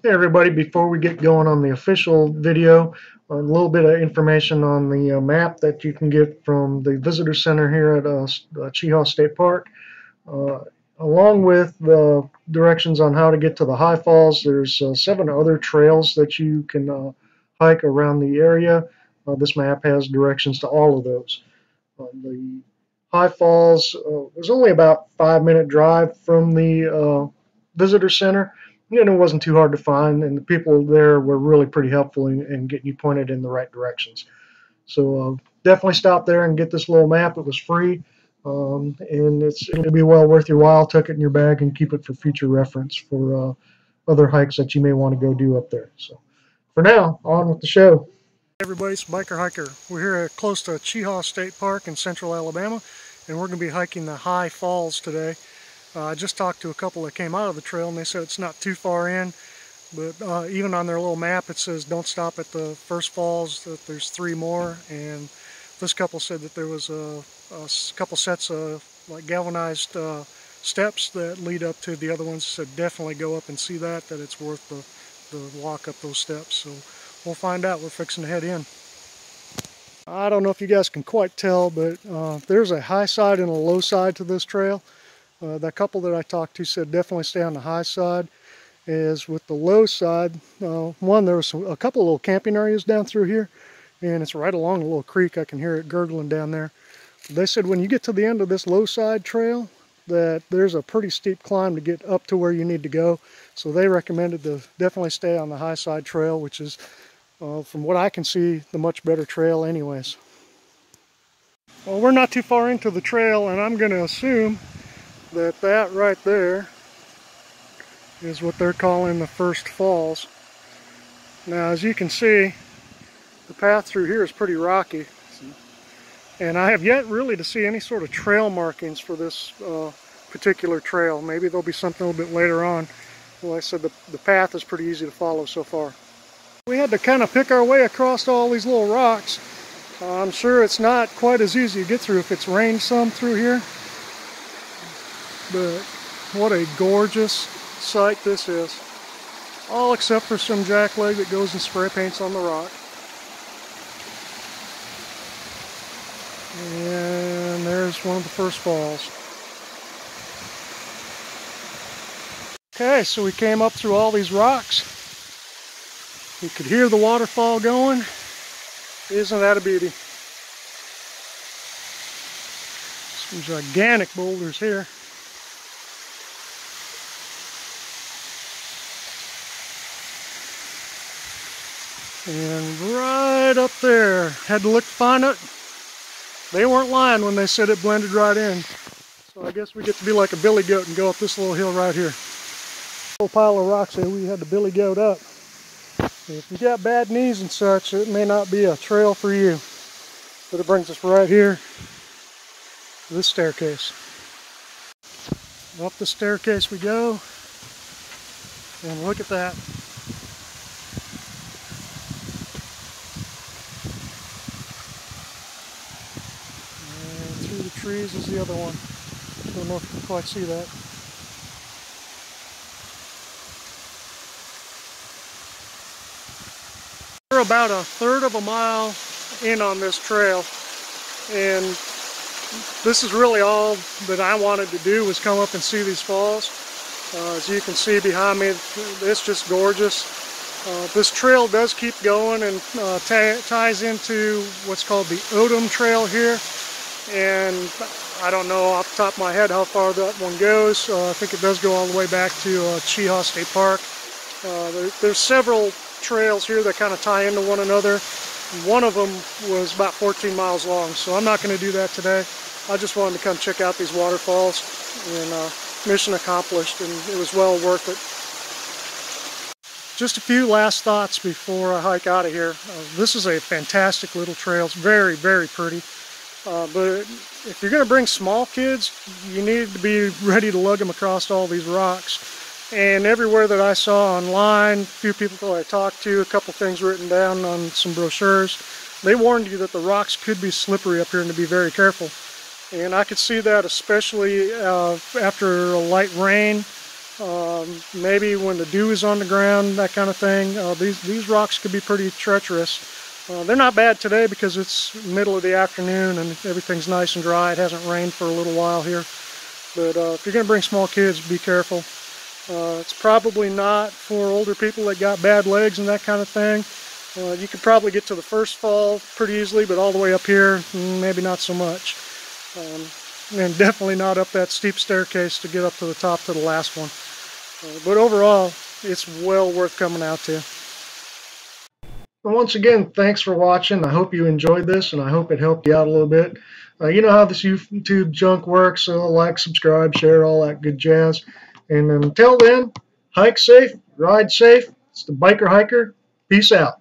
Hey everybody, before we get going on the official video, a little bit of information on the map that you can get from the visitor center here at Cheaha State Park. Uh, Along with the directions on how to get to the high falls, there's 7 other trails that you can hike around the area. This map has directions to all of those. The high falls was only about 5-minute drive from the visitor center. It wasn't too hard to find, and the people there were really pretty helpful in getting you pointed in the right directions. So definitely stop there and get this little map. It was free, and it'll be well worth your while. Tuck it in your bag and keep it for future reference for other hikes that you may want to go do up there. So for now, on with the show. Hey everybody, it's Biker Hiker. We're here close to Cheaha State Park in central Alabama, and we're going to be hiking the high falls today. I just talked to a couple that came out of the trail, and they said it's not too far in, but even on their little map it says don't stop at the first falls, that there's 3 more, and this couple said that there was a couple sets of like galvanized steps that lead up to the other ones, so definitely go up and see that it's worth the walk up those steps. So we'll find out. We're fixing to head in. I don't know if you guys can quite tell, but there's a high side and a low side to this trail. That couple that I talked to said definitely stay on the high side. Is with the low side, one, there was a couple of little camping areas down through here, and it's right along a little creek. I can hear it gurgling down there. They said when you get to the end of this low side trail that there's a pretty steep climb to get up to where you need to go. So they recommended to definitely stay on the high side trail, which is, from what I can see, the much better trail anyways. Well, we're not too far into the trail, and I'm going to assume that right there is what they're calling the first falls. Now, as you can see, the path through here is pretty rocky, and I have yet really to see any sort of trail markings for this particular trail. Maybe there'll be something a little bit later on. Well, I said the path is pretty easy to follow so far. We had to kind of pick our way across all these little rocks. I'm sure it's not quite as easy to get through if it's rained some through here. But what a gorgeous sight this is. All except for some jackleg that goes and spray paints on the rock. And there's one of the first falls. Okay, so we came up through all these rocks. You could hear the waterfall going. Isn't that a beauty? Some gigantic boulders here. And right up there, had to look to find it. They weren't lying when they said it blended right in. So I guess we get to be like a billy goat and go up this little hill right here. Little pile of rocks that we had to billy goat up. If you got bad knees and such, it may not be a trail for you. But it brings us right here to this staircase. Up the staircase we go, and look at that. The trees is the other one. Don't know if you can quite see that. We're about 1/3 of a mile in on this trail, and this is really all that I wanted to do was come up and see these falls. As you can see behind me, it's just gorgeous. This trail does keep going and ties into what's called the Odom Trail here. And I don't know off the top of my head how far that one goes. I think it does go all the way back to Cheaha State Park. There's several trails here that kind of tie into one another. One of them was about 14 miles long, so I'm not going to do that today. I just wanted to come check out these waterfalls, and mission accomplished, and it was well worth it. Just a few last thoughts before I hike out of here. This is a fantastic little trail. It's very, very pretty. But if you're going to bring small kids, you need to be ready to lug them across all these rocks. And everywhere that I saw online, a few people I talked to, a couple things written down on some brochures, they warned you that the rocks could be slippery up here and to be very careful. And I could see that especially after a light rain. maybe when the dew is on the ground, that kind of thing. These rocks could be pretty treacherous. They're not bad today because it's middle of the afternoon and everything's nice and dry. It hasn't rained for a little while here. But if you're going to bring small kids, be careful. It's probably not for older people that got bad legs and that kind of thing. You could probably get to the first fall pretty easily, but all the way up here, maybe not so much. And definitely not up that steep staircase to get up to the top to the last one. But overall, it's well worth coming out to. Well, once again, thanks for watching. I hope you enjoyed this, and I hope it helped you out a little bit. You know how this YouTube junk works, so like, subscribe, share, all that good jazz. And until then, hike safe, ride safe. It's the Biker Hiker. Peace out.